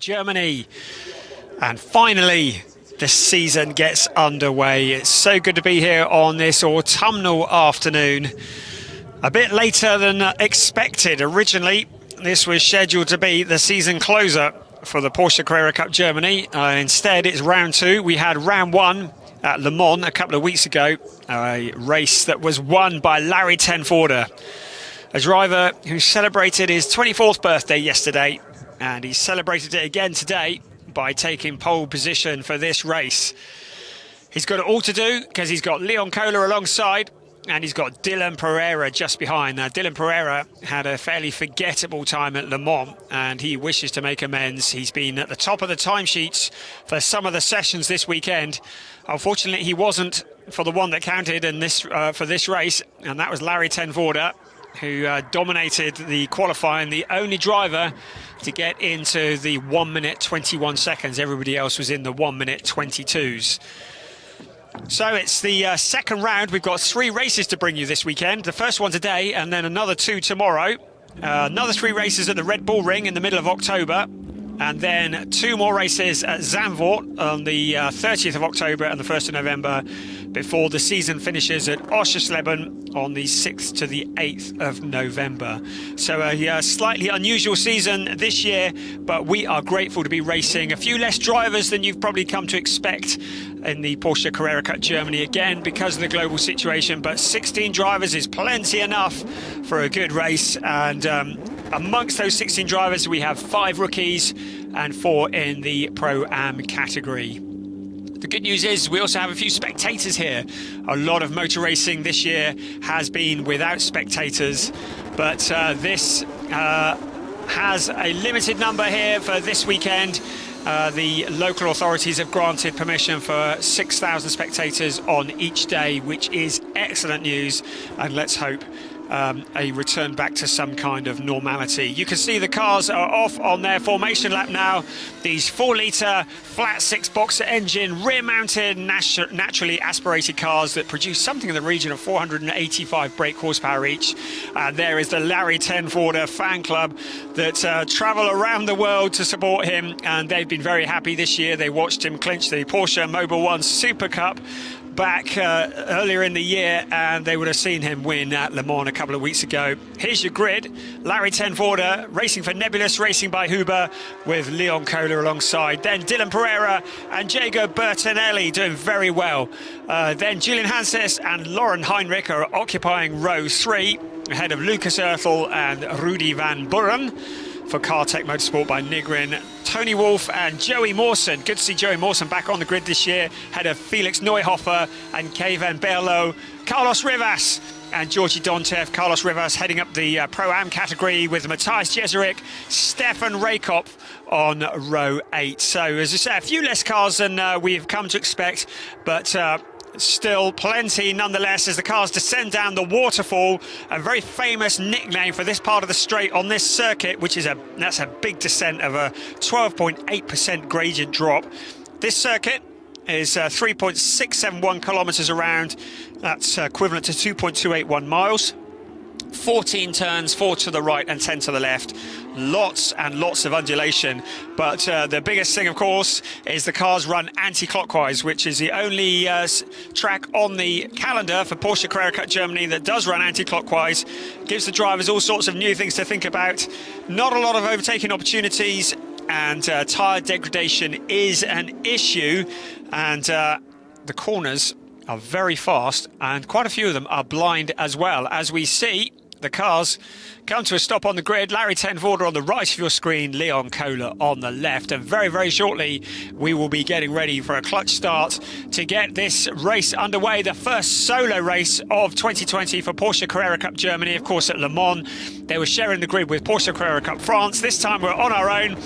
Germany, and finally the season gets underway. It's so good to be here on this autumnal afternoon, a bit later than expected. Originally this was scheduled to be the season closer for the Porsche Carrera Cup Germany. Instead it's round two. We had round one at Le Mans a couple of weeks ago, a race that was won by Larry Tenford, a driver who celebrated his 24th birthday yesterday. And he celebrated it again today by taking pole position for this race. He's got it all to do because he's got Leon Kohler alongside and he's got Dylan Pereira just behind. Now, Dylan Pereira had a fairly forgettable time at Le Mans and he wishes to make amends. He's been at the top of the timesheets for some of the sessions this weekend. Unfortunately, he wasn't for the one that counted in this for this race, and that was Larry Tenford, who dominated the qualifying, the only driver to get into the 1 minute 21 seconds. Everybody else was in the 1 minute 22s. So it's the second round. We've got 3 races to bring you this weekend. The first one today and then another 2 tomorrow. Another 3 races at the Red Bull Ring in the middle of October. And then 2 more races at Zandvoort on the 30th of October and the 1st of November before the season finishes at Oschersleben on the 6th to the 8th of November. So a slightly unusual season this year, but we are grateful to be racing a few less drivers than you've probably come to expect in the Porsche Carrera Cup Germany, again because of the global situation, but 16 drivers is plenty enough for a good race. And amongst those 16 drivers we have 5 rookies and 4 in the Pro-Am category. The good news is we also have a few spectators here. A lot of motor racing this year has been without spectators, but this has a limited number here for this weekend. The local authorities have granted permission for 6,000 spectators on each day, which is excellent news, and let's hope a return back to some kind of normality. You can see the cars are off on their formation lap now. These 4-litre flat 6-boxer engine rear-mounted naturally aspirated cars that produce something in the region of 485 brake horsepower each. There is the Larry Tenford fan club that travel around the world to support him, and they've been very happy this year. They watched him clinch the Porsche Mobil 1 Super Cup back earlier in the year, and they would have seen him win at Le Mans a couple of weeks ago. Here's your grid. Larry Tenford racing for Nebulous Racing by Huber with Leon Kohler alongside. Then Dylan Pereira and Diego Bertinelli doing very well. Then Julian Hanses and Lauren Heinrich are occupying row 3 ahead of Lucas Ertel and Rudy van Buren. For Cartech Motorsport by Nigrin, Tony Wolff and Joey Mawson. Good to see Joey Mawson back on the grid this year, ahead of Felix Neuhofer and Kevin Berlo. Carlos Rivas and Georgi Dontev. Carlos Rivas heading up the Pro-Am category with Matthias Jeserik, Stefan Raykop on row 8. So, as I say, a few less cars than we've come to expect, but still plenty nonetheless as the cars descend down the waterfall, a very famous nickname for this part of the straight on this circuit, which is that's a big descent of a 12.8% gradient drop. This circuit is 3.671 kilometers around. That's equivalent to 2.281 miles. 14 turns, 4 to the right and 10 to the left. Lots and lots of undulation, but the biggest thing, of course, is the cars run anti-clockwise, which is the only track on the calendar for Porsche Carrera Cup Germany that does run anti-clockwise. Gives the drivers all sorts of new things to think about. Not a lot of overtaking opportunities, and tyre degradation is an issue, and the corners are very fast, and quite a few of them are blind as well. As we see the cars come to a stop on the grid, Larry Tenford on the right of your screen, Leon Kohler on the left, and very, very shortly we will be getting ready for a clutch start to get this race underway, the first solo race of 2020 for Porsche Carrera Cup Germany. Of course, at Le Mans they were sharing the grid with Porsche Carrera Cup France. This time we're on our own,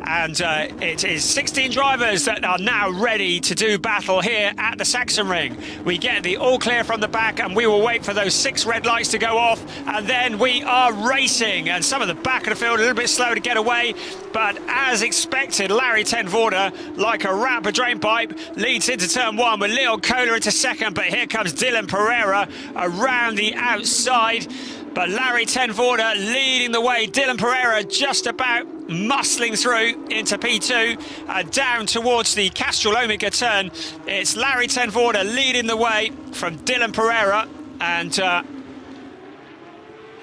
and it is 16 drivers that are now ready to do battle here at the Sachsenring. We get the all clear from the back, and we will wait for those 6 red lights to go off, and then we are racing. And some of the back of the field a little bit slow to get away, but as expected, Larry Tenford, like a rat up a drain pipe, leads into turn 1 with Leon Kohler into second, but here comes Dylan Pereira around the outside. But Larry Tenford leading the way. Dylan Pereira just about muscling through into P2, down towards the Castrol Omega turn. It's Larry Tenford leading the way from Dylan Pereira, and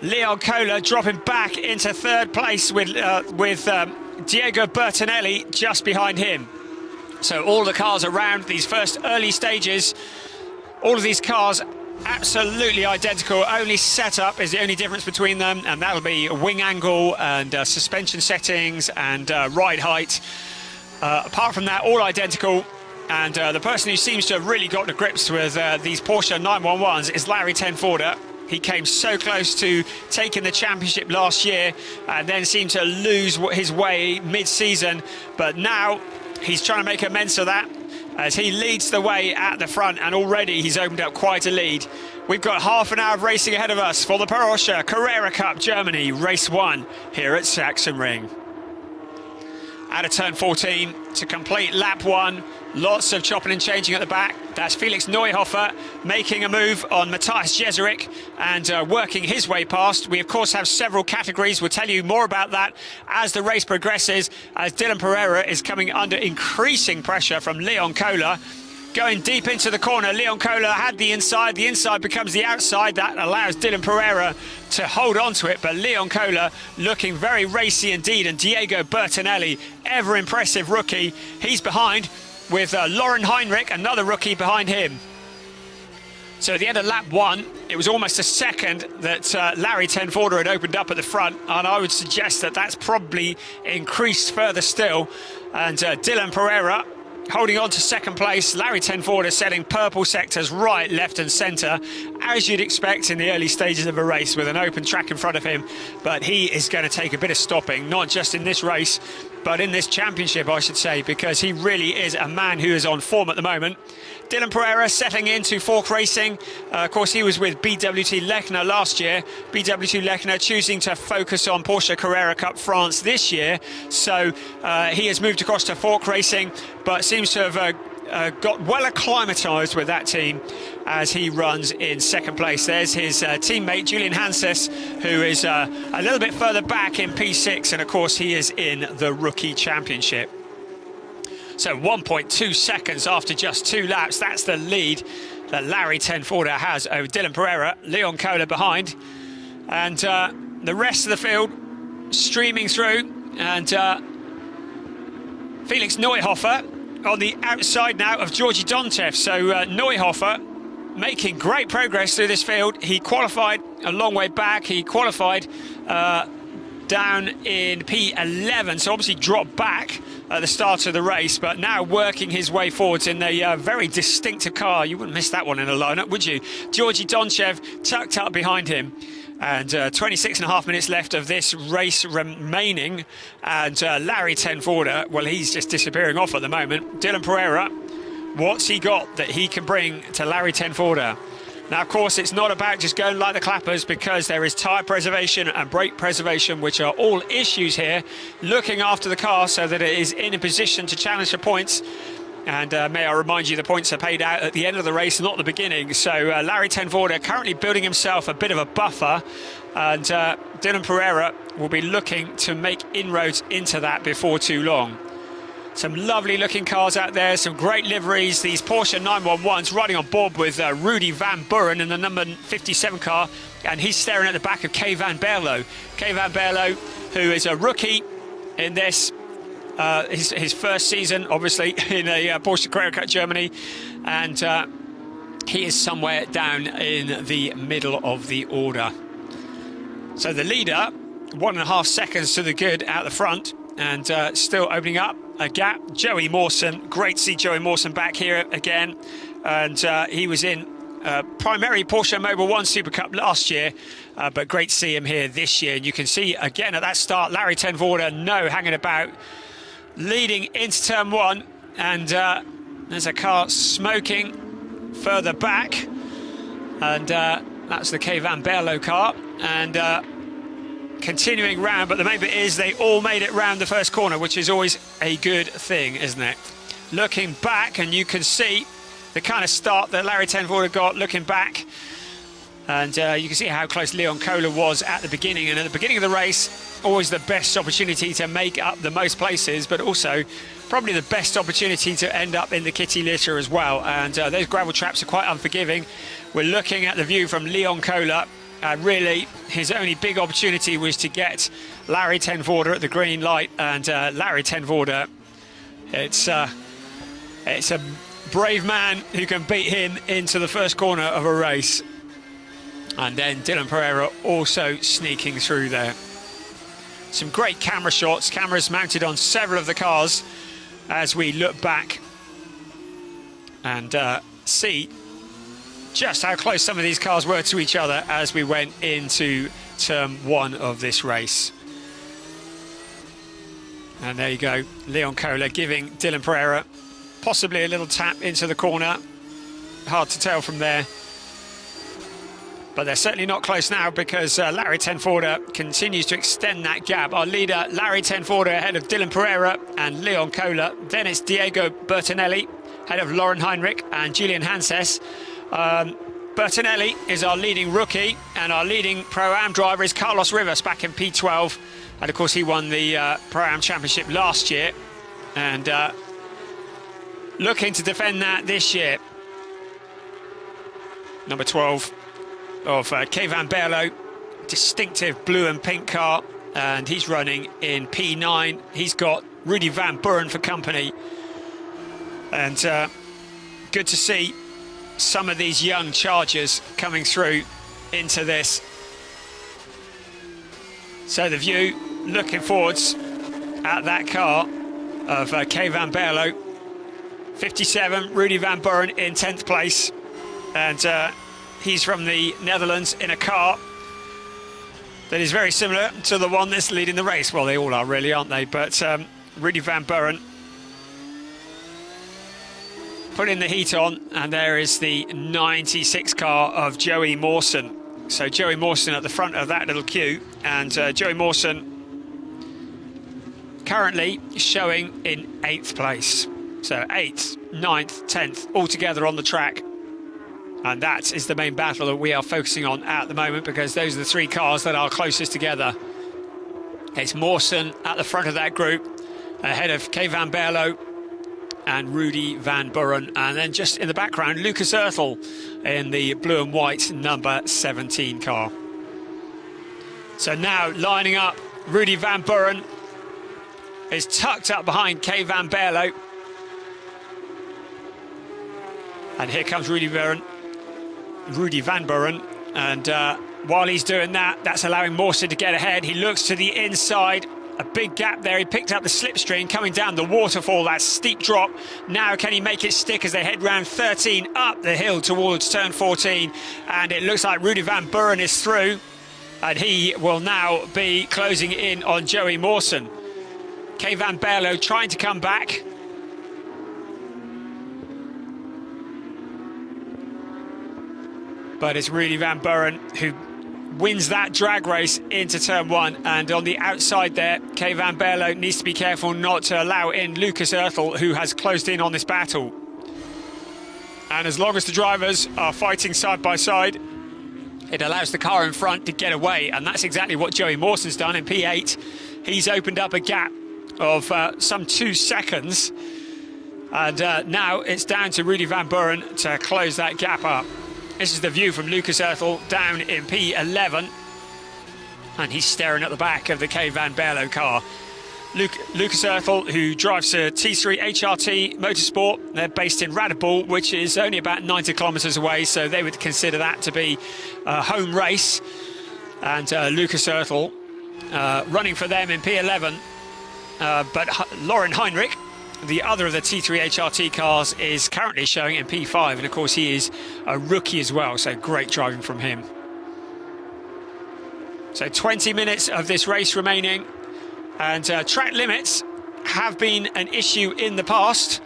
Leon Kohler dropping back into third place with Diego Bertinelli just behind him. So all the cars around these first early stages, all of these cars absolutely identical. Only setup is the only difference between them, and that'll be wing angle and suspension settings and ride height. Apart from that, all identical. And the person who seems to have really got to grips with these Porsche 911s is Larry Tenford. He came so close to taking the championship last year and then seemed to lose his way mid-season. But now he's trying to make amends for that as he leads the way at the front, and already he's opened up quite a lead. We've got half an hour of racing ahead of us for the Porsche Carrera Cup Germany Race 1 here at Sachsenring. Out of turn 14 to complete lap 1. Lots of chopping and changing at the back. That's Felix Neuhofer making a move on Matthias Jeserik and working his way past. We, of course, have several categories. We'll tell you more about that as the race progresses, as Dylan Pereira is coming under increasing pressure from Leon Kohler. Going deep into the corner, Leon Kohler had the inside becomes the outside. That allows Dylan Pereira to hold on to it, but Leon Kohler looking very racy indeed, and Diego Bertinelli, ever impressive rookie, he's behind with Lauren Heinrich, another rookie behind him. So at the end of lap 1, it was almost a second that Larry Tenford had opened up at the front, and I would suggest that that's probably increased further still. And Dylan Pereira holding on to second place. Larry Tenford is setting purple sectors right, left and centre, as you'd expect in the early stages of a race with an open track in front of him. But he is going to take a bit of stopping, not just in this race, but in this championship, I should say, because he really is a man who is on form at the moment. Dylan Pereira settling into Fork Racing. Of course, he was with BWT Lechner last year. BWT Lechner choosing to focus on Porsche Carrera Cup France this year. So he has moved across to Fork Racing, but seems to have got well acclimatised with that team as he runs in second place. There's his teammate Julian Hanses, who is a little bit further back in P6, and of course he is in the Rookie Championship. So 1.2 seconds after just 2 laps, that's the lead that Larry Tenford has over Dylan Pereira. Leon Kohler behind, and the rest of the field streaming through, and Felix Neuhofer on the outside now of Georgi Donchev. So Neuhofer making great progress through this field. He qualified a long way back. He qualified down in P11, so obviously dropped back at the start of the race, but now working his way forwards in a very distinctive car. You wouldn't miss that one in a lineup, would you? Georgi Donchev tucked up behind him, and 26.5 minutes left of this race remaining, and Larry Tenford, well, he's just disappearing off at the moment. Dylan Pereira, what's he got that he can bring to Larry Tenford? Now, of course, it's not about just going like the clappers, because there is tyre preservation and brake preservation, which are all issues here, looking after the car so that it is in a position to challenge for points. And may I remind you, the points are paid out at the end of the race, not the beginning. So Larry Tenford currently building himself a bit of a buffer, and Dylan Pereira will be looking to make inroads into that before too long. Some lovely looking cars out there, some great liveries. These Porsche 911s riding on board with Rudy Van Buren in the number 57 car, and he's staring at the back of Kay Van Berlo. Kay Van Berlo, who is a rookie in this, his first season, obviously, in a Porsche Carrera Cup Germany, and he is somewhere down in the middle of the order. So the leader, 1.5 seconds to the good out the front, and still opening up a gap. Joey Mawson, great to see Joey Mawson back here again, and he was in primary Porsche Mobile 1 Super Cup last year, but great to see him here this year. And you can see again at that start, Larry Tenford hanging about, leading into turn 1, and there's a car smoking further back, and that's the Kay Van Berlo car, and continuing round, but the main bit is they all made it round the first corner, which is always a good thing, isn't it? Looking back, and you can see the kind of start that Larry Tenford got looking back. And you can see how close Leon Kohler was at the beginning. And at the beginning of the race, always the best opportunity to make up the most places, but also probably the best opportunity to end up in the kitty litter as well. And those gravel traps are quite unforgiving. We're looking at the view from Leon Kohler. Really, his only big opportunity was to get Larry Tenford at the green light. And Larry Tenford, it's a brave man who can beat him into the first corner of a race. And then Dylan Pereira also sneaking through there. Some great camera shots, cameras mounted on several of the cars as we look back and see just how close some of these cars were to each other as we went into turn one of this race. And there you go, Leon Kohler giving Dylan Pereira possibly a little tap into the corner. Hard to tell from there. But they're certainly not close now because Larry Tenford continues to extend that gap. Our leader, Larry Tenford, ahead of Dylan Pereira and Leon Kohler. Then it's Diego Bertinelli, ahead of Lauren Heinrich and Julian Hanses. Bertinelli is our leading rookie, and our leading Pro-Am driver is Carlos Rivas back in P12. And of course, he won the Pro-Am Championship last year. And looking to defend that this year. Number 12. Of Kay Van Berlo, distinctive blue and pink car, and he's running in P9. He's got Rudy Van Buren for company, and good to see some of these young chargers coming through into this. So the view, looking forwards at that car of Kay Van Berlo, 57, Rudy Van Buren in 10th place, and he's from the Netherlands in a car that is very similar to the one that's leading the race. Well, they all are really, aren't they? But Rudy Van Buren putting the heat on, and there is the 96 car of Joey Mawson. So Joey Mawson at the front of that little queue, and Joey Mawson currently showing in 8th place. So 8th, 9th, 10th, all together on the track. And that is the main battle that we are focusing on at the moment, because those are the three cars that are closest together. It's Mawson at the front of that group, ahead of Kay Van Berlo and Rudy Van Buren. And then just in the background, Lucas Ertel in the blue and white number 17 car. So now lining up, Rudy Van Buren is tucked up behind Kay Van Berlo. And here comes Rudy Van Buren, and while he's doing that, that's allowing Mawson to get ahead. He looks to the inside, a big gap there. He picked up the slipstream coming down the waterfall, that steep drop. Now can he make it stick as they head round 13 up the hill towards turn 14, and it looks like Rudy Van Buren is through, and he will now be closing in on Joey Mawson. Kay Van Berlo trying to come back. But it's Rudy Van Buren who wins that drag race into turn one. And on the outside there, Kay Van Berlo needs to be careful not to allow in Lucas Ertel, who has closed in on this battle. And as long as the drivers are fighting side by side, it allows the car in front to get away. And that's exactly what Joey Mawson's done in P8. He's opened up a gap of some 2 seconds. And now it's down to Rudy Van Buren to close that gap up. This is the view from Lucas Ertel down in P11. And he's staring at the back of the Kay Van Berlo car. Lucas Ertel, who drives a T3 HRT Motorsport. They're based in Radebeul, which is only about 90 kilometres away, so they would consider that to be a home race. And Lucas Ertel running for them in P11. But Lauren Heinrich, the other of the T3 HRT cars, is currently showing in P5, and of course he is a rookie as well, so great driving from him. So 20 minutes of this race remaining, and track limits have been an issue in the past,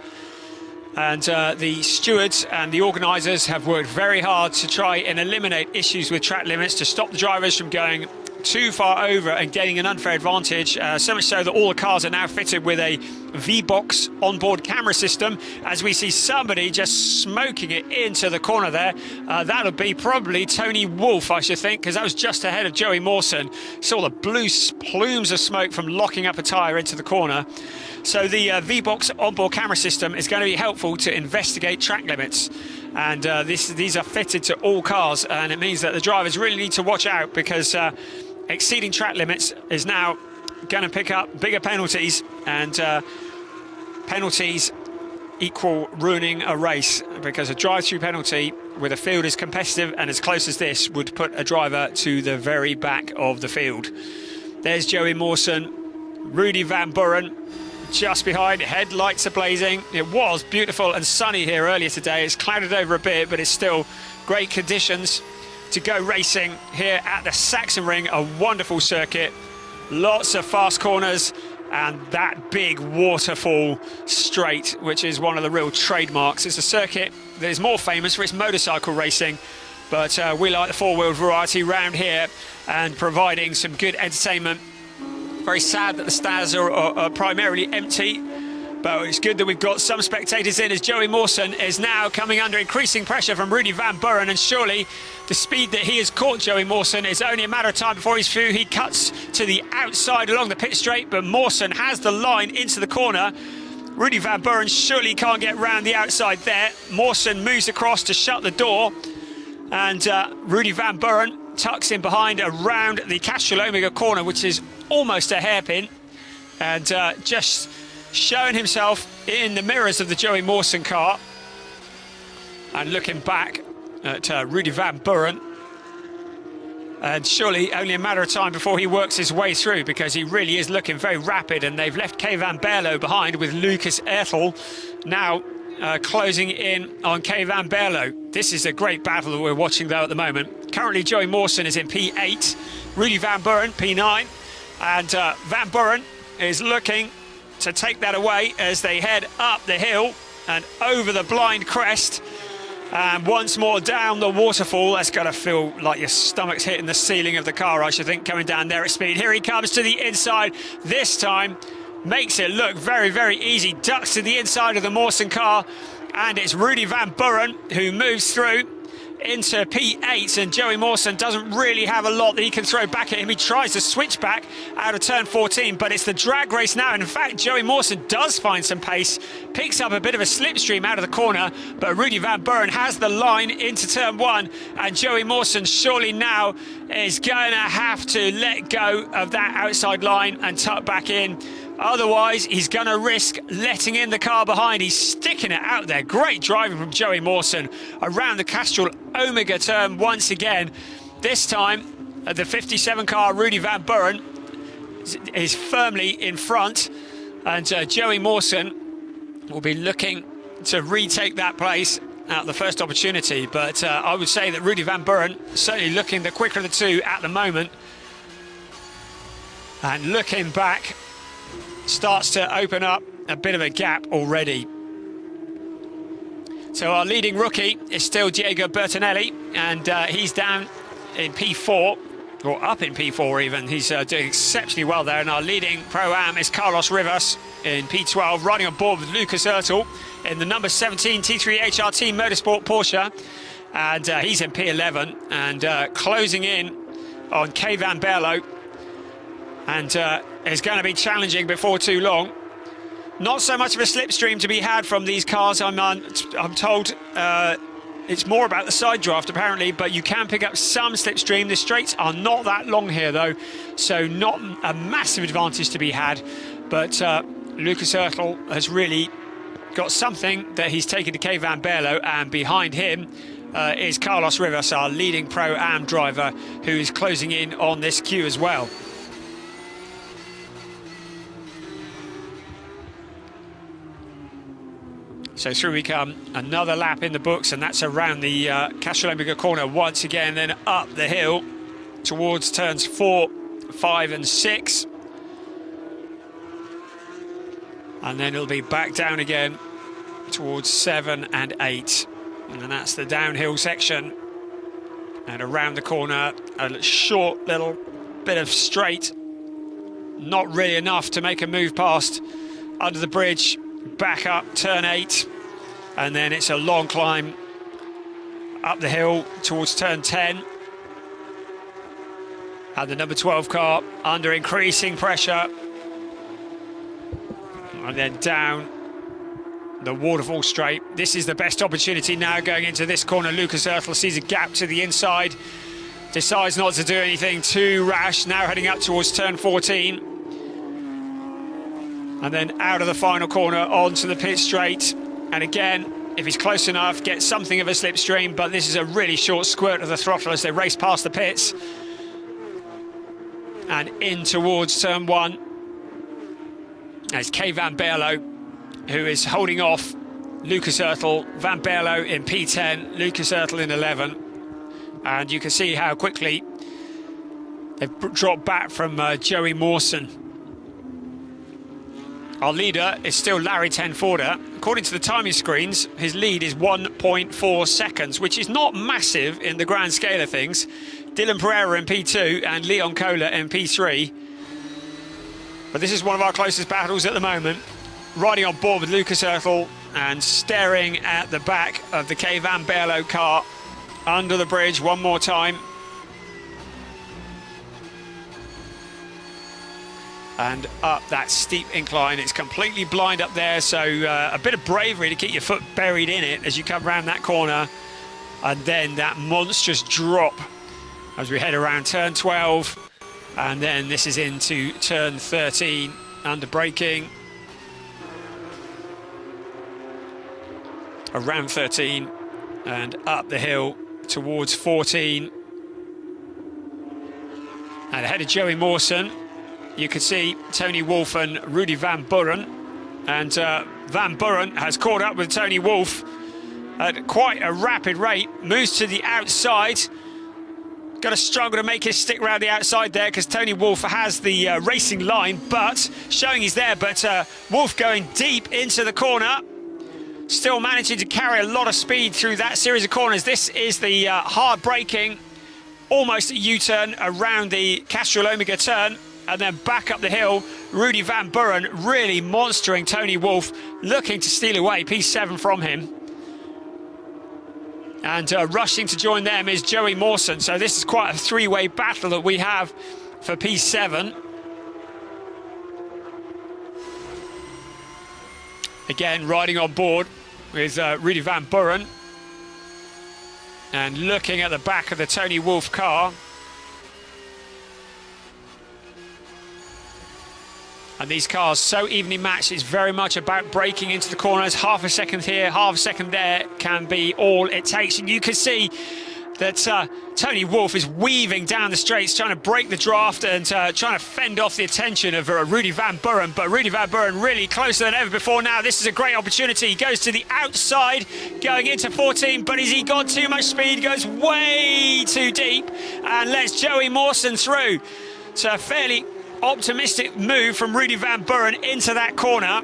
and the stewards and the organisers have worked very hard to try and eliminate issues with track limits, to stop the drivers from going too far over and getting an unfair advantage, so much so that all the cars are now fitted with a V-Box onboard camera system, as we see somebody just smoking it into the corner there. That'll be probably Tony Wolff, I should think, because that was just ahead of Joey Mawson. Saw the blue plumes of smoke from locking up a tyre into the corner. So the V-Box onboard camera system is going to be helpful to investigate track limits. And these are fitted to all cars, and it means that the drivers really need to watch out, because exceeding track limits is now going to pick up bigger penalties, and penalties equal ruining a race, because a drive-through penalty with a field as competitive and as close as this would put a driver to the very back of the field. There's Joey Mawson, Rudy Van Buren just behind, headlights are blazing. It was beautiful and sunny here earlier today. It's clouded over a bit, but it's still great conditions to go racing here at the Sachsenring, a wonderful circuit. Lots of fast corners and that big waterfall straight, which is one of the real trademarks. It's a circuit that is more famous for its motorcycle racing, but we like the four-wheel variety round here and providing some good entertainment. Very sad that the stands are primarily empty, but it's good that we've got some spectators in, as Joey Mawson is now coming under increasing pressure from Rudy Van Buren, and surely the speed that he has caught Joey Mawson is only a matter of time before he's through. He cuts to the outside along the pit straight, but Mawson has the line into the corner. Rudy Van Buren surely can't get round the outside there. Mawson moves across to shut the door, and Rudy Van Buren tucks in behind around the Castrol Omega corner, which is almost a hairpin, and just showing himself in the mirrors of the Joey Mawson car, and looking back at Rudy Van Buren, and surely only a matter of time before he works his way through, because he really is looking very rapid. And they've left Kay Van Berlo behind, with Lucas Ertel now closing in on Kay Van Berlo. This is a great battle that we're watching though at the moment. Currently Joey Mawson is in P8, Rudy Van Buren P9, and Van Buren is looking to take that away as they head up the hill and over the blind crest, and once more down the waterfall. That's got to feel like your stomach's hitting the ceiling of the car, I should think, coming down there at speed. Here he comes to the inside this time, makes it look very, very easy, ducks to the inside of the Mawson car, and it's Rudy Van Buren who moves through into P8, and Joey Mawson doesn't really have a lot that he can throw back at him. He tries to switch back out of turn 14, but it's the drag race now. In fact, Joey Mawson does find some pace, picks up a bit of a slipstream out of the corner, but Rudy Van Buren has the line into turn 1, and Joey Mawson surely now is going to have to let go of that outside line and tuck back in. Otherwise, he's going to risk letting in the car behind. He's sticking it out there. Great driving from Joey Mawson around the Castrol Omega turn once again. This time, the 57 car, Rudy Van Buren, is firmly in front, and Joey Mawson will be looking to retake that place at the first opportunity. But I would say that Rudy Van Buren certainly looking the quicker of the two at the moment. And looking back, starts to open up a bit of a gap already. So our leading rookie is still Diego Bertinelli, and he's down in P4, or up in P4 even. He's doing exceptionally well there. And our leading Pro-Am is Carlos Rivas in P12, riding on board with Lucas Ertel in the number 17 T3 HRT Motorsport Porsche, and he's in P11, and closing in on Kay Van Berlo, and is going to be challenging before too long. Not so much of a slipstream to be had from these cars, I'm told. It's more about the side draft apparently, but you can pick up some slipstream. The straights are not that long here though, so not a massive advantage to be had. But Lucas Ertel has really got something that he's taken to Kay Van Berlo, and behind him is Carlos Rivas, our leading Pro-Am driver, who is closing in on this queue as well. So through we come, another lap in the books, and that's around the Castrol Omega corner once again, then up the hill towards turns 4, 5 and 6. And then it'll be back down again towards 7 and 8. And that's the downhill section. And around the corner, a short little bit of straight, not really enough to make a move past under the bridge, back up turn 8, and then it's a long climb up the hill towards turn 10. And the number 12 car under increasing pressure. And then down the waterfall straight. This is the best opportunity now going into this corner. Lucas Oertel sees a gap to the inside, decides not to do anything too rash, now heading up towards turn 14. And then out of the final corner onto the pit straight. And again, if he's close enough, gets something of a slipstream, but this is a really short squirt of the throttle as they race past the pits. And in towards turn 1. It's Kay Van Baerlo who is holding off Lucas Oertel. Van Baerlo in P10, Lucas Oertel in 11. And you can see how quickly they've dropped back from Joey Mawson. Our leader is still Larry Tenford. According to the timing screens, his lead is 1.4 seconds, which is not massive in the grand scale of things. Dylan Pereira in P2 and Leon Kohler in P3. But this is one of our closest battles at the moment. Riding on board with Lucas Oertel and staring at the back of the Kay Van Baerlo car under the bridge one more time. And up that steep incline. It's completely blind up there, so a bit of bravery to keep your foot buried in it as you come around that corner. And then that monstrous drop as we head around turn 12, and then this is into turn 13 under braking. Around 13 and up the hill towards 14. And ahead of Joey Mawson, you can see Tony Wolff and Rudy Van Buren. And Van Buren has caught up with Tony Wolff at quite a rapid rate, moves to the outside. Got to struggle to make his stick around the outside there because Tony Wolff has the racing line, but showing he's there. But Wolff going deep into the corner, still managing to carry a lot of speed through that series of corners. This is the hard braking, almost a U-turn around the Castrol Omega turn, and then back up the hill. Rudy Van Buren really monstering Tony Wolff, looking to steal away P7 from him. And rushing to join them is Joey Mawson. So this is quite a three-way battle that we have for P7. Again, riding on board with Rudy Van Buren. And looking at the back of the Tony Wolff car. And these cars so evenly matched, it's very much about braking into the corners. Half a second here, half a second there can be all it takes. And you can see that Tony Wolff is weaving down the straights, trying to break the draft and trying to fend off the attention of Rudy Van Buren. But Rudy Van Buren really closer than ever before now. This is a great opportunity. He goes to the outside, going into 14, but has he got too much speed? Goes way too deep and lets Joey Mawson through. So a fairly optimistic move from Rudy Van Buren into that corner,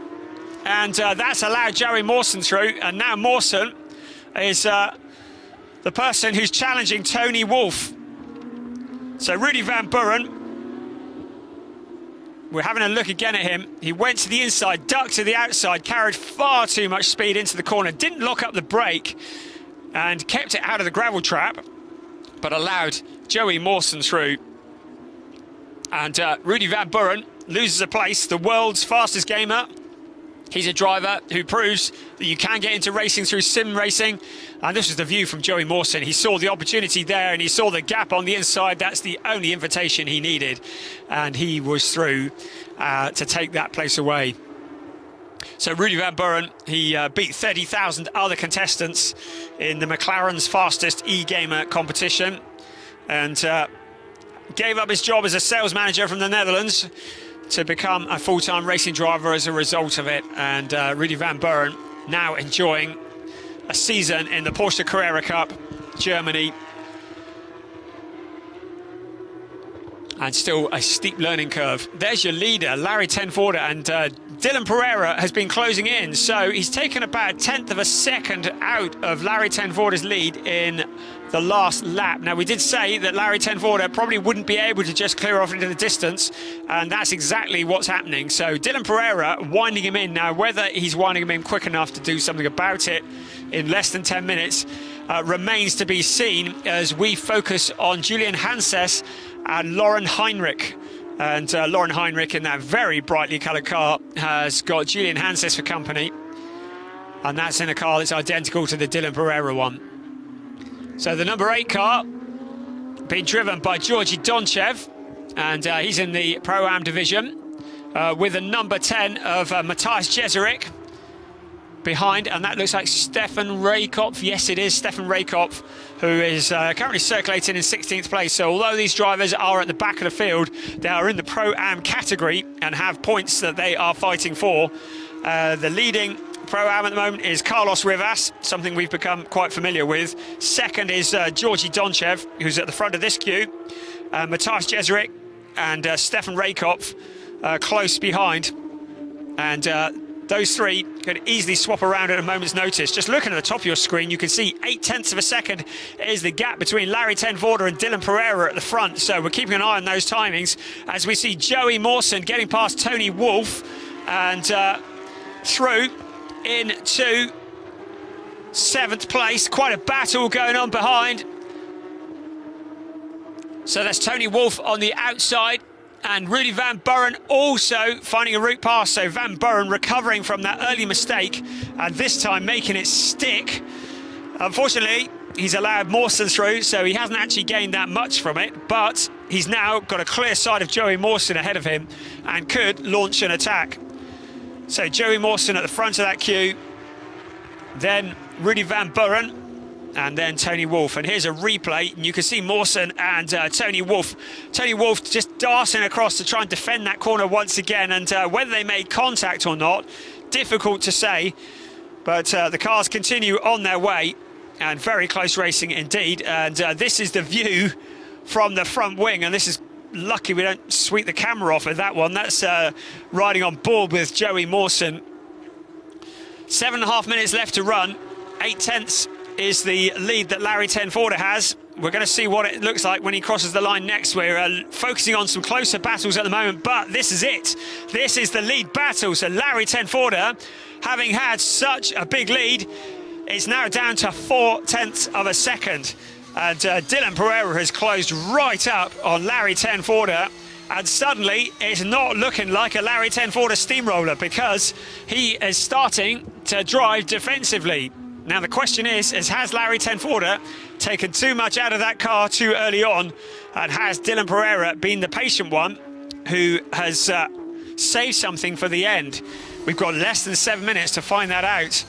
and that's allowed Joey Mawson through. And now Mawson is the person who's challenging Tony Wolff. So Rudy Van Buren, we're having a look again at him. He went to the inside, ducked to the outside, carried far too much speed into the corner, didn't lock up the brake and kept it out of the gravel trap, but allowed Joey Mawson through. And Rudy Van Buren loses a place, the world's fastest gamer. He's a driver who proves that you can get into racing through sim racing. And this is the view from Joey Mawson. He saw the opportunity there and he saw the gap on the inside. That's the only invitation he needed. And he was through to take that place away. So Rudy Van Buren, he beat 30,000 other contestants in the McLaren's fastest e-gamer competition. And gave up his job as a sales manager from the Netherlands to become a full-time racing driver as a result of it. And Rudy Van Buren now enjoying a season in the Porsche Carrera Cup, Germany. And still a steep learning curve. There's your leader, Larry Tenford, and Dylan Pereira has been closing in, so he's taken about 1/10 of a second out of Larry Tenforder's lead in the last lap. Now, we did say that Larry Tenford probably wouldn't be able to just clear off into the distance, and that's exactly what's happening. So Dylan Pereira winding him in. Now, whether he's winding him in quick enough to do something about it in less than 10 minutes remains to be seen, as we focus on Julian Hanses and Lauren Heinrich. And Lauren Heinrich, in that very brightly coloured car, has got Julian Hanses for company, and that's in a car that's identical to the Dylan Pereira one. So the number 8 car being driven by Georgi Donchev, and he's in the Pro-Am division with the number 10 of Matthias Jeserik behind, and that looks like Stefan Raykopf. Yes, it is Stefan Raykopf, who is currently circulating in 16th place. So although these drivers are at the back of the field, they are in the Pro-Am category and have points that they are fighting for. The leading Pro-Am at the moment is Carlos Rivas, something we've become quite familiar with. Second is Georgi Donchev, who's at the front of this queue. Matthias Jeserik and Stefan Raykopf close behind. And those three could easily swap around at a moment's notice. Just looking at the top of your screen, you can see 0.8 of a second is the gap between Larry Tenford and Dylan Pereira at the front. So we're keeping an eye on those timings as we see Joey Mawson getting past Tony Wolff and through into 7th place. Quite a battle going on behind. So that's Tony Wolff on the outside, and Rudy Van Buren also finding a route past. So Van Buren recovering from that early mistake, and this time making it stick. Unfortunately, he's allowed Mawson through, so he hasn't actually gained that much from it, but he's now got a clear sight of Joey Mawson ahead of him and could launch an attack. So Joey Mawson at the front of that queue, then Rudy Van Buren, and then Tony Wolff. And here's a replay, and you can see Mawson and Tony Wolff. Tony Wolff just darting across to try and defend that corner once again, and whether they made contact or not, difficult to say. But the cars continue on their way, and very close racing indeed. And this is the view from the front wing, and this is lucky we don't sweep the camera off of that one. That's riding on board with Joey Mawson. 7.5 minutes left to run. 0.8 is the lead that Larry Tenford has. We're going to see what it looks like when he crosses the line next. We're focusing on some closer battles at the moment, but this is it. This is the lead battle. So Larry Tenford, having had such a big lead, is now down to 0.4 of a second. And Dylan Pereira has closed right up on Larry Tenford, and suddenly it's not looking like a Larry Tenford steamroller, because he is starting to drive defensively. Now the question is has Larry Tenford taken too much out of that car too early on, and has Dylan Pereira been the patient one who has saved something for the end? We've got less than 7 minutes to find that out.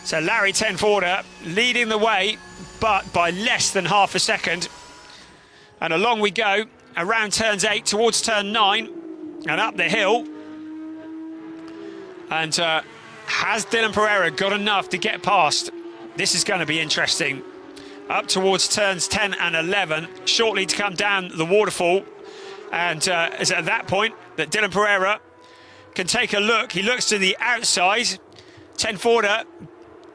So Larry Tenford leading the way, but by less than half a second. And along we go around turns 8 towards turn 9 and up the hill. And has Dylan Pereira got enough to get past? This is going to be interesting. Up towards turns 10 and 11, shortly to come down the waterfall. And it's at that point that Dylan Pereira can take a look. He looks to the outside. Tenford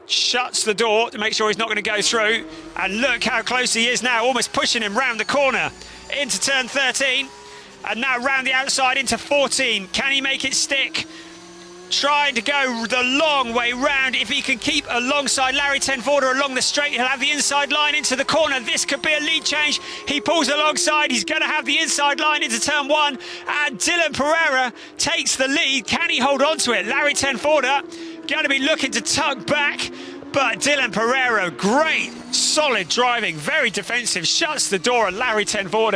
shuts the door to make sure he's not going to go through. And look how close he is now, almost pushing him round the corner into turn 13. And now round the outside into 14. Can he make it stick? Trying to go the long way round. If he can keep alongside Larry Tenford along the straight, he'll have the inside line into the corner. This could be a lead change. He pulls alongside. He's going to have the inside line into turn 1. And Dylan Pereira takes the lead. Can he hold on to it? Larry Tenford going to be looking to tug back. But Dylan Pereira, great, solid driving, very defensive, shuts the door on Larry Tenford.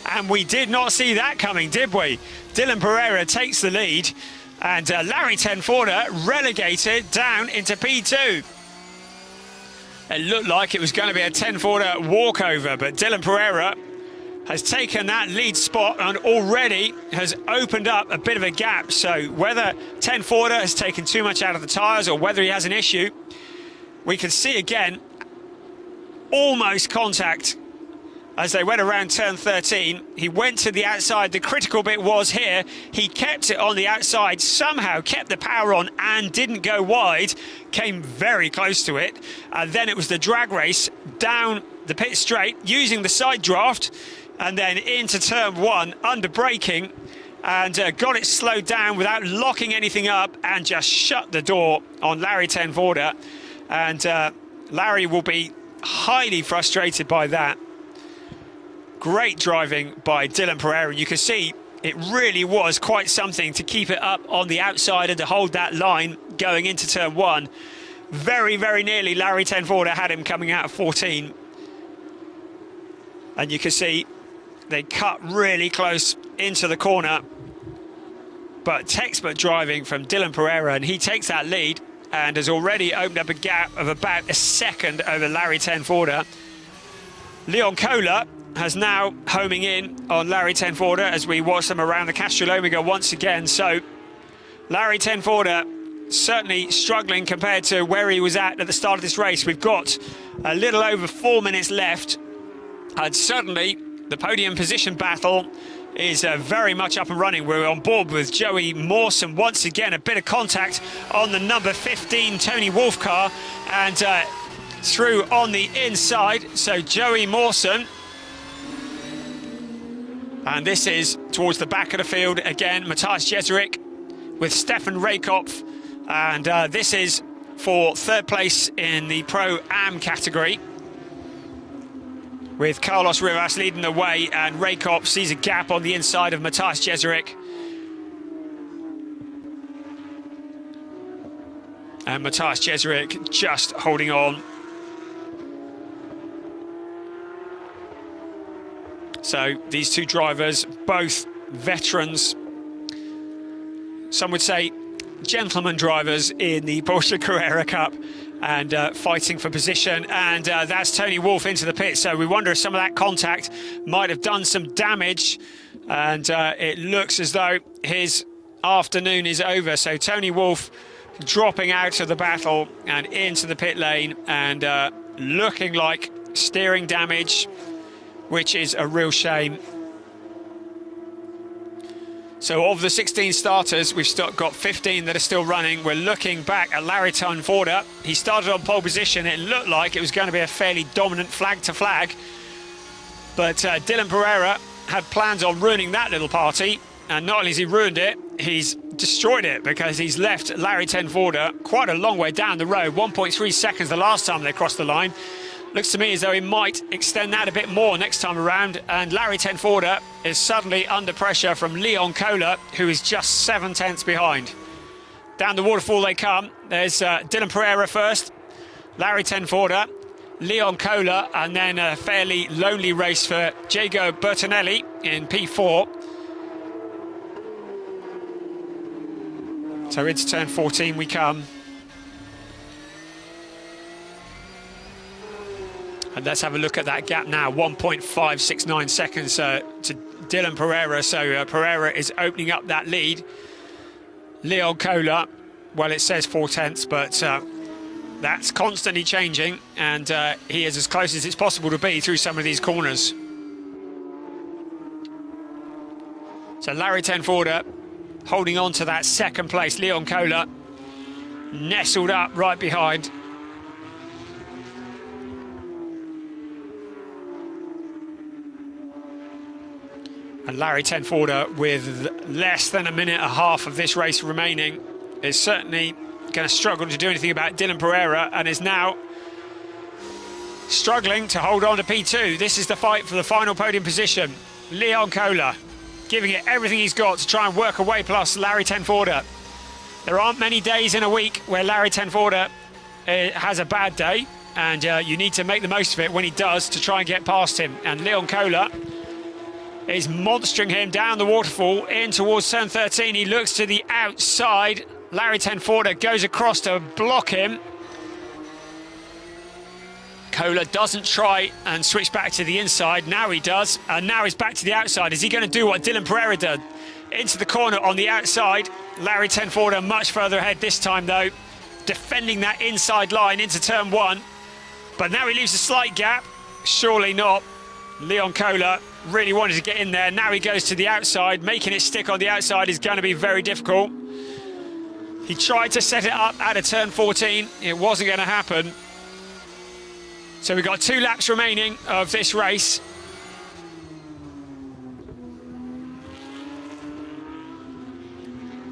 And we did not see that coming, did we? Dylan Pereira takes the lead. And Larry Tenford relegated down into P2. It looked like it was going to be a Tenford walkover, but Dylan Pereira has taken that lead spot and already has opened up a bit of a gap. So whether Tenford has taken too much out of the tyres or whether he has an issue, we can see again almost contact as they went around turn 13. He went to the outside. The critical bit was here. He kept it on the outside, somehow kept the power on and didn't go wide. Came very close to it. And then it was the drag race down the pit straight using the side draft and then into turn 1 under braking and got it slowed down without locking anything up and just shut the door on Larry Tenford. And Larry will be highly frustrated by that. Great driving by Dylan Pereira. You can see it really was quite something to keep it up on the outside and to hold that line going into turn 1. Very, very nearly Larry Tenford had him coming out of 14. And you can see they cut really close into the corner. But textbook driving from Dylan Pereira, and he takes that lead and has already opened up a gap of about a second over Larry Tenford. Leon Kohler has now homing in on Larry Tenford as we watch them around the Castrol Omega once again. So Larry Tenford certainly struggling compared to where he was at the start of this race. We've got a little over 4 minutes left, and suddenly the podium position battle is very much up and running. We're on board with Joey Mawson. Once again, a bit of contact on the number 15 Tony Wolff car, and through on the inside. So Joey Mawson, and this is towards the back of the field again. Matthias Jeserik with Stefan Raykopf, and this is for third place in the Pro-Am category, with Carlos Rivas leading the way, and Raykopf sees a gap on the inside of Matthias Jeserik. And Matthias Jeserik just holding on. So these two drivers, both veterans, some would say gentleman drivers in the Porsche Carrera Cup, and fighting for position. And that's Tony Wolff into the pit. So we wonder if some of that contact might have done some damage. And it looks as though his afternoon is over. So Tony Wolff dropping out of the battle and into the pit lane, and looking like steering damage, which is a real shame. So of the 16 starters, we've still got 15 that are still running. We're looking back at Larry Tenford. He started on pole position. It looked like it was going to be a fairly dominant flag to flag. But Dylan Pereira had plans on ruining that little party. And not only has he ruined it, he's destroyed it, because he's left Larry Tenford quite a long way down the road. 1.3 seconds the last time they crossed the line. Looks to me as though he might extend that a bit more next time around. And Larry Tenford is suddenly under pressure from Leon Kohler, who is just 7 tenths behind. Down the waterfall they come. There's Dylan Pereira first, Larry Tenford, Leon Kohler, and then a fairly lonely race for Diego Bertinelli in P4. So into turn 14 we come. And let's have a look at that gap now. 1.569 seconds to Dylan Pereira. So Pereira is opening up that lead. Leon Kohler, well, it says 4 tenths, but that's constantly changing. And he is as close as it's possible to be through some of these corners. So Larry Tenford holding on to that second place. Leon Kohler nestled up right behind. And Larry Tenford, with less than a minute and a half of this race remaining, is certainly going to struggle to do anything about Dylan Pereira, and is now struggling to hold on to P2. This is the fight for the final podium position. Leon Kohler giving it everything he's got to try and work away past Larry Tenford. There aren't many days in a week where Larry Tenford has a bad day, and you need to make the most of it when he does to try and get past him. And Leon Kohler is monstering him down the waterfall in towards turn 13. He looks to the outside. Larry Tenford goes across to block him. Kohler doesn't try and switch back to the inside. Now he does, and now he's back to the outside. Is he going to do what Dylan Pereira did? Into the corner on the outside. Larry Tenford much further ahead this time though, defending that inside line into turn 1. But now he leaves a slight gap. Surely not. Leon Kohler really wanted to get in there. Now he goes to the outside. Making it stick on the outside is going to be very difficult. He tried to set it up out of turn 14. It wasn't going to happen. So we've got 2 laps remaining of this race.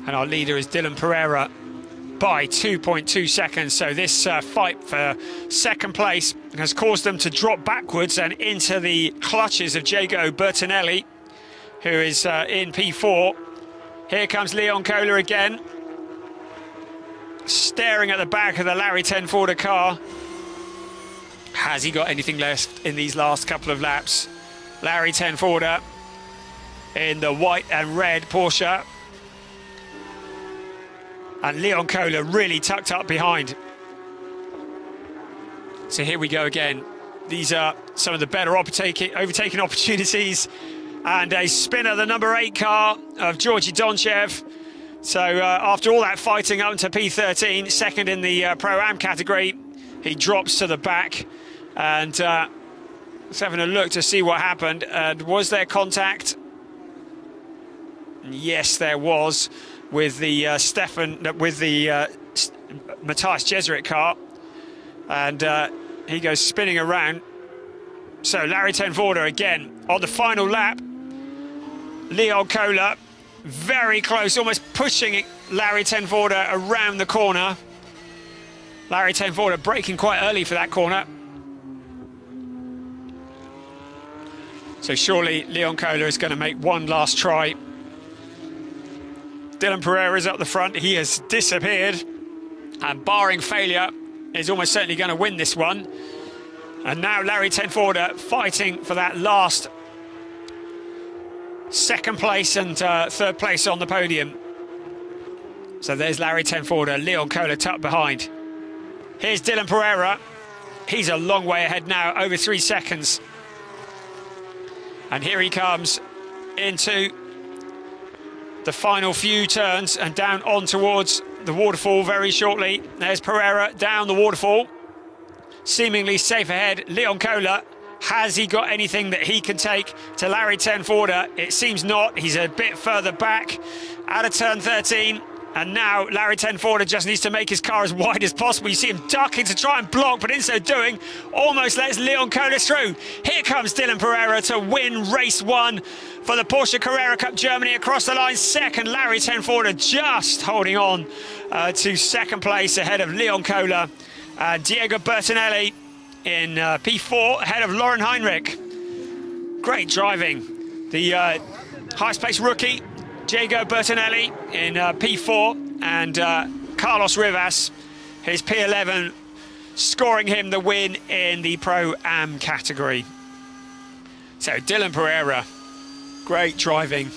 And our leader is Dylan Pereira by 2.2 seconds. So this fight for second place has caused them to drop backwards and into the clutches of Diego Bertinelli, who is in P4. Here comes Leon Kohler again, staring at the back of the Larry Tenford car. Has he got anything left in these last couple of laps? Larry Tenford in the white and red Porsche. And Leon Kohler really tucked up behind. So here we go again. These are some of the better overtaking opportunities. And a spinner, the number 8 car of Georgi Donchev. So after all that fighting up to P13, second in the Pro-Am category, he drops to the back. And let's having a look to see what happened. Was there contact? Yes, there was, with the Matthias Jesuit car, and he goes spinning around. So Larry Tenford again on the final lap. Leon Kohler very close, almost pushing Larry Tenford around the corner. Larry Tenford braking quite early for that corner. So surely Leon Kohler is going to make one last try. Dylan Pereira is up the front. He has disappeared, and barring failure is almost certainly going to win this one. And now Larry Tenford fighting for that last second place and third place on the podium. So there's Larry Tenford, Leon Kohler tucked behind. Here's Dylan Pereira. He's a long way ahead now, over 3 seconds. And here he comes into the final few turns and down on towards the waterfall very shortly. There's Pereira down the waterfall, seemingly safe ahead. Leon Kohler, has he got anything that he can take to Larry Tenford? It seems not. He's a bit further back out of turn 13. And now Larry Tenford just needs to make his car as wide as possible. You see him ducking to try and block, but in so doing, almost lets Leon Kohler through. Here comes Dylan Pereira to win race 1 for the Porsche Carrera Cup Germany. Across the line, second. Larry Tenford just holding on to second place ahead of Leon Kohler. Diego Bertinelli in P4 ahead of Lauren Heinrich. Great driving. The highest place rookie, Diego Bertinelli in P4, and Carlos Rivas, his P11, scoring him the win in the Pro-Am category. So Dylan Pereira, great driving.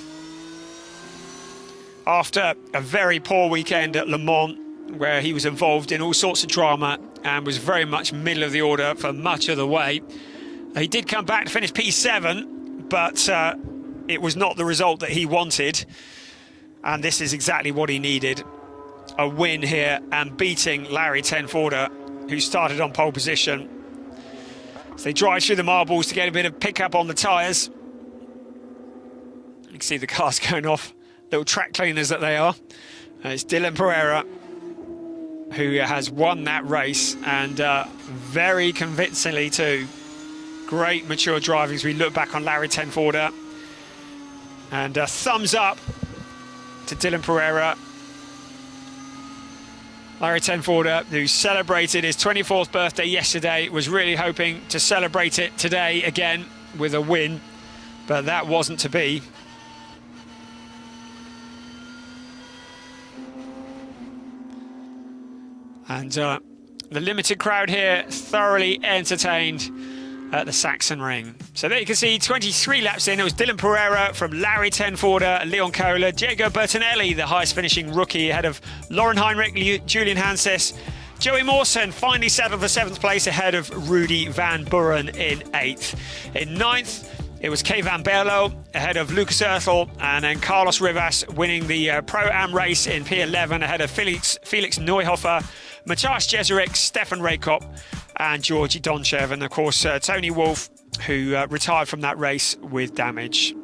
After a very poor weekend at Le Mans, where he was involved in all sorts of drama and was very much middle of the order for much of the way. He did come back to finish P7, but it was not the result that he wanted, and this is exactly what he needed. A win here and beating Larry Tenford, who started on pole position. So they drive through the marbles to get a bit of pickup on the tyres. You can see the cars going off, little track cleaners that they are. It's Dylan Pereira who has won that race, and very convincingly too. Great mature driving as we look back on Larry Tenford. And thumbs up to Dylan Pereira. Larry Tenford, who celebrated his 24th birthday yesterday, was really hoping to celebrate it today again with a win, but that wasn't to be. And the limited crowd here thoroughly entertained at the Sachsenring. So there you can see 23 laps in. It was Dylan Pereira from Larry Tenford, Leon Kohler, Diego Bertinelli, the highest finishing rookie ahead of Lauren Heinrich, Julian Hanses. Joey Mawson finally settled for 7th place ahead of Rudy Van Buren in 8th. In 9th, it was Kay Van Berlo ahead of Lucas Erthel, and then Carlos Rivas winning the Pro-Am race in P11 ahead of Felix Neuhofer, Matthias Jesuit, Stefan Raykop and Georgi Donchev. And of course Tony Wolff who retired from that race with damage.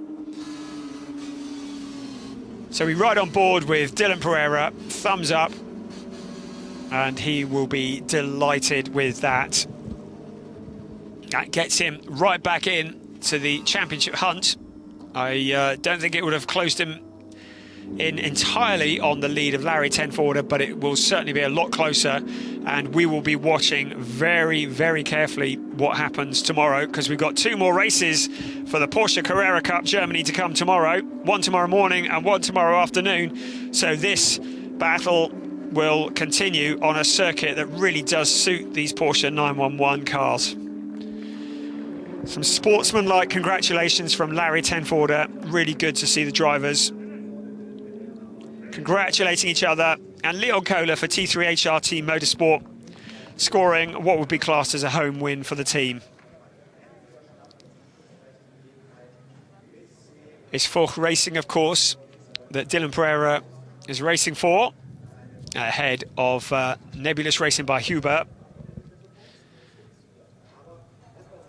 So we ride on board with Dylan Pereira, thumbs up, and he will be delighted with that. That gets him right back in to the championship hunt. I don't think it would have closed him in entirely on the lead of Larry Tenford, but it will certainly be a lot closer, and we will be watching very, very carefully what happens tomorrow, because we've got 2 more races for the Porsche Carrera Cup Germany to come tomorrow, one tomorrow morning and one tomorrow afternoon. So this battle will continue on a circuit that really does suit these Porsche 911 cars. Some sportsman-like congratulations from Larry Tenford. Really good to see the drivers congratulating each other, and Leon Kohler for T3 HRT Motorsport scoring what would be classed as a home win for the team. It's Forch Racing, of course, that Dylan Pereira is racing for, ahead of Nebulous Racing by Huber.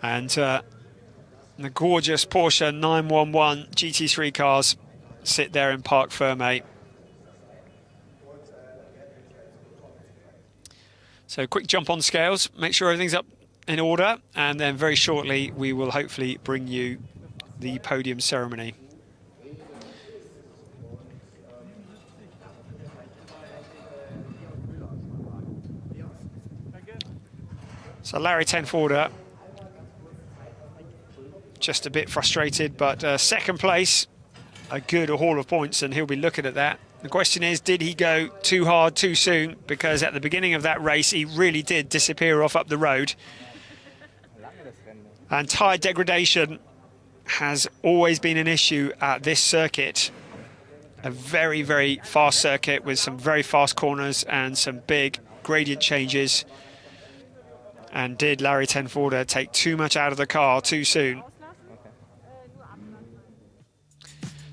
And the gorgeous Porsche 911 GT3 cars sit there in Parc Fermé. So quick jump on scales, make sure everything's up in order, and then very shortly we will hopefully bring you the podium ceremony. So Larry Tenford just a bit frustrated, but second place, a good haul of points, and he'll be looking at that. The question is, did he go too hard too soon? Because at the beginning of that race, he really did disappear off up the road. And tyre degradation has always been an issue at this circuit. A very, very fast circuit with some very fast corners and some big gradient changes. And did Larry Tenford take too much out of the car too soon?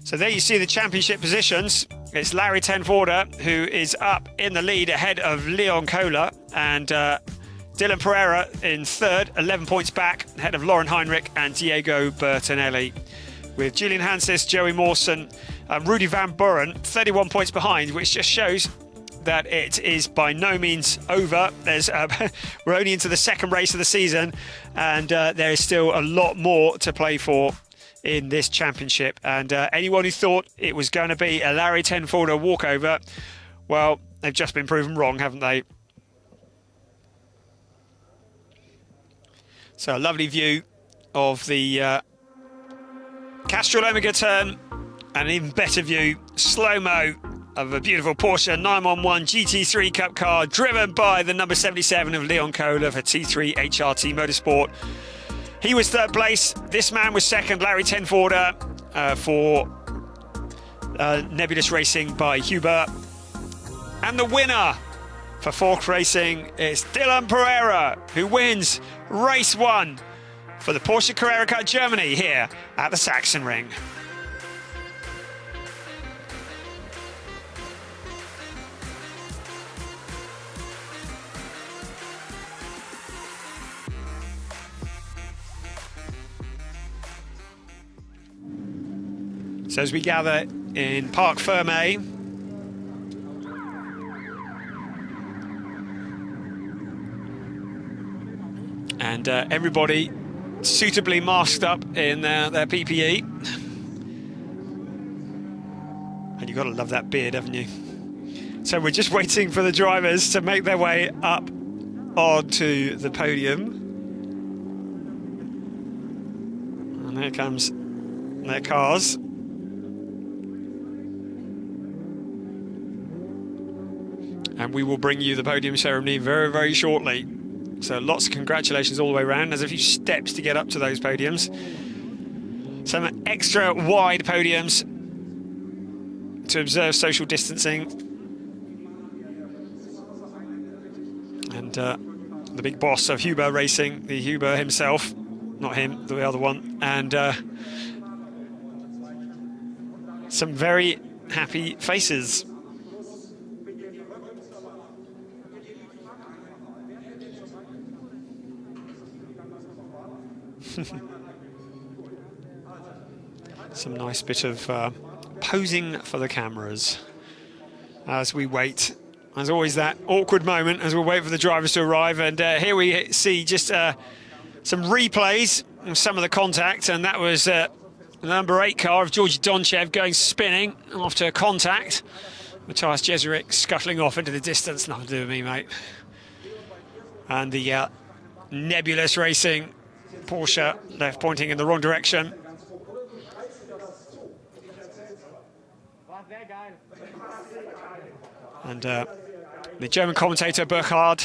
So there you see the championship positions. It's Larry Tenford who is up in the lead ahead of Leon Kohler, and Dylan Pereira in third, 11 points back, ahead of Lauren Heinrich and Diego Bertinelli, with Julian Hansis, Joey Mawson, Rudy Van Buren 31 points behind, which just shows that it is by no means over. There's we're only into the second race of the season, and there is still a lot more to play for in this championship. And anyone who thought it was going to be a Larry Tenford walkover, well, they've just been proven wrong, haven't they? So a lovely view of the Castrol Omega turn, and an even better view, slow-mo, of a beautiful Porsche 911 GT3 Cup car driven by the number 77 of Leon Kohler for T3 HRT Motorsport. He was third place. This man was second, Larry Tenford for Nebulous Racing by Huber. And the winner for Forch Racing is Dylan Pereira, who wins race 1 for the Porsche Carrera Cup Germany here at the Sachsenring. So as we gather in Parc Fermé, and everybody suitably masked up in their PPE. And you've got to love that beard, haven't you? So we're just waiting for the drivers to make their way up onto the podium. And here comes their cars. And we will bring you the podium ceremony very, very shortly. So lots of congratulations all the way around. There's a few steps to get up to those podiums. Some extra wide podiums to observe social distancing. And the big boss of Huber Racing, the Huber himself, not him, the other one. And some very happy faces. Some nice bit of posing for the cameras as we wait. There's always that awkward moment as we wait for the drivers to arrive, and here we see just some replays of some of the contact, and that was the number 8 car of Georgi Donchev going spinning after contact. Matthias Jeserik scuttling off into the distance. Nothing to do with me, mate. And the nebulous racing Porsche left pointing in the wrong direction. And the German commentator Burkhard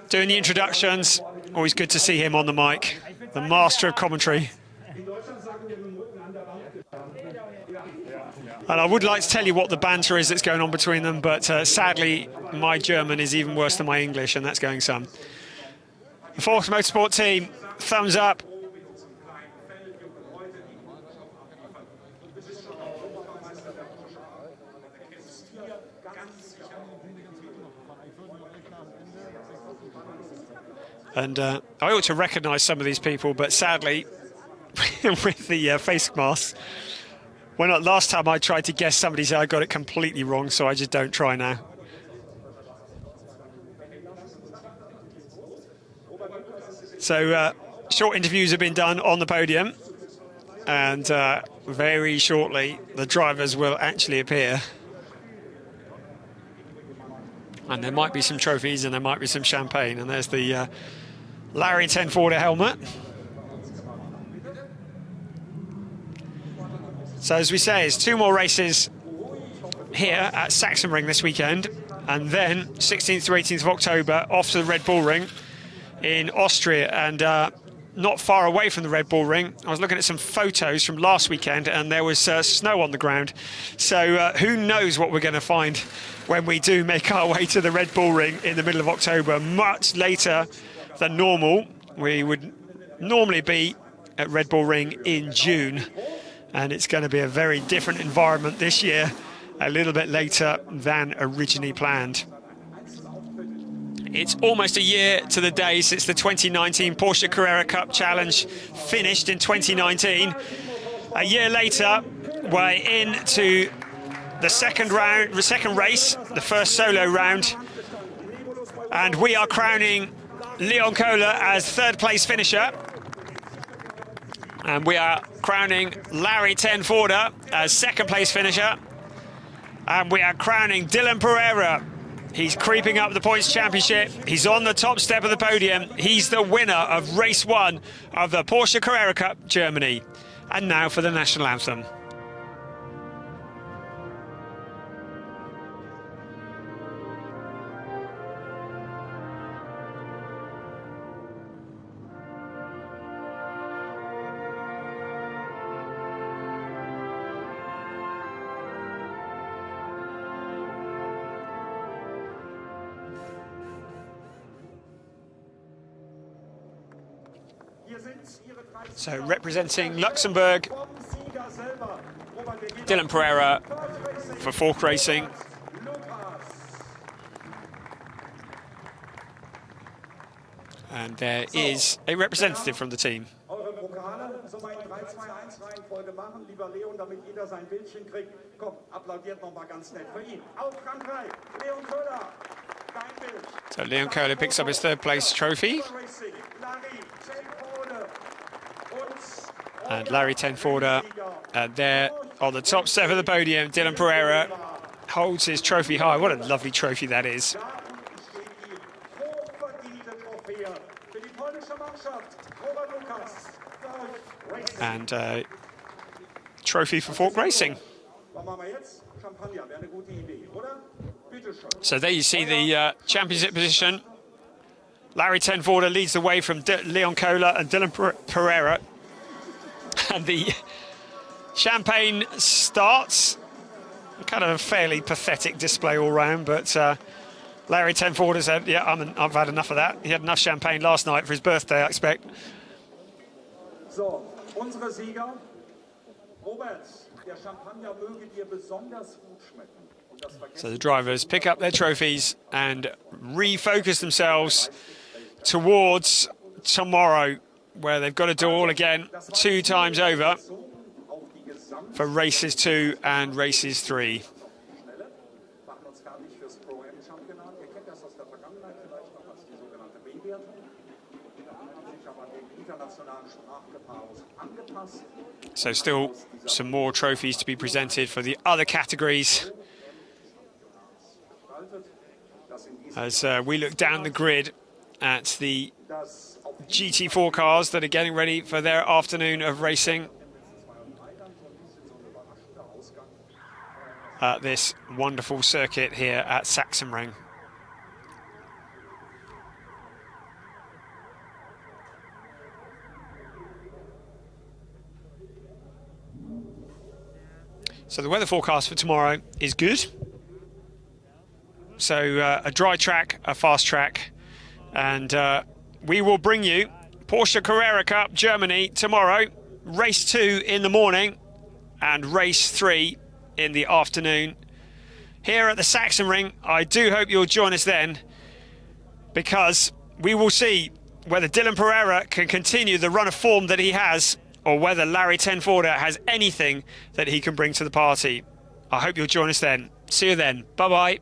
doing the introductions. Always good to see him on the mic, the master of commentary. And I would like to tell you what the banter is that's going on between them, but sadly, my German is even worse than my English, and that's going some. The Fourth Motorsport team, thumbs up. And I ought to recognise some of these people, but sadly, with the face masks, last time I tried to guess somebody said I got it completely wrong, so I just don't try now. So short interviews have been done on the podium, and very shortly the drivers will actually appear. And there might be some trophies and there might be some champagne, and there's the Larry Tenford helmet. So as we say, it's 2 more races here at Sachsenring this weekend, and then 16th to 18th of October off to the Red Bull Ring in Austria, and not far away from the Red Bull Ring. I was looking at some photos from last weekend, and there was snow on the ground. So who knows what we're going to find when we do make our way to the Red Bull Ring in the middle of October, much later than normal. We would normally be at Red Bull Ring in June, and it's going to be a very different environment this year, a little bit later than originally planned. It's almost a year to the day since the 2019 Porsche Carrera Cup Challenge finished in 2019. A year later, we're into the second race, the first solo round, and we are crowning Leon Kohler as 3rd place finisher, and we are crowning Larry Tenford as 2nd place finisher, and we are crowning Dylan Pereira. He's creeping up the points championship. He's on the top step of the podium. He's the winner of race 1 of the Porsche Carrera Cup Germany. And now for the national anthem. So representing Luxembourg, Dylan Pereira for Fork Racing. And there is a representative from the team. So Leon Kohler picks up his 3rd place trophy. And Larry Tenford there on the top step of the podium. Dylan Pereira holds his trophy high. What a lovely trophy that is. And trophy for Fork Racing. So there you see the championship position. Larry Tenford leads the way from Leon Kohler and Dylan Pereira. And the champagne starts. Kind of a fairly pathetic display all round, but Larry Tenford has said, yeah, I've had enough of that. He had enough champagne last night for his birthday, I expect. So, unsere Sieger. Robert, der Champagner möge dir besonders gut schmecken. So the drivers pick up their trophies and refocus themselves towards tomorrow, where they've got to do all again 2 times over. for races 2 and races 3. Schnelle, machen uns fertig fürs Pro-Am-Championat. Ihr kennt das aus der Vergangenheit vielleicht noch als die sogenannte B-Wertung. Da haben die sich aber an den internationalen Sprachgebrauch angepasst. So still some more trophies to be presented for the other categories as we look down the grid at the GT4 cars that are getting ready for their afternoon of racing at this wonderful circuit here at Sachsenring. So the weather forecast for tomorrow is good. So a dry track, a fast track, and we will bring you Porsche Carrera Cup Germany tomorrow, race 2 in the morning and race 3 in the afternoon. Here at the Sachsenring, I do hope you'll join us then, because we will see whether Dylan Pereira can continue the run of form that he has, or whether Larry Tenford has anything that he can bring to the party. I hope you'll join us then. See you then. Bye-bye.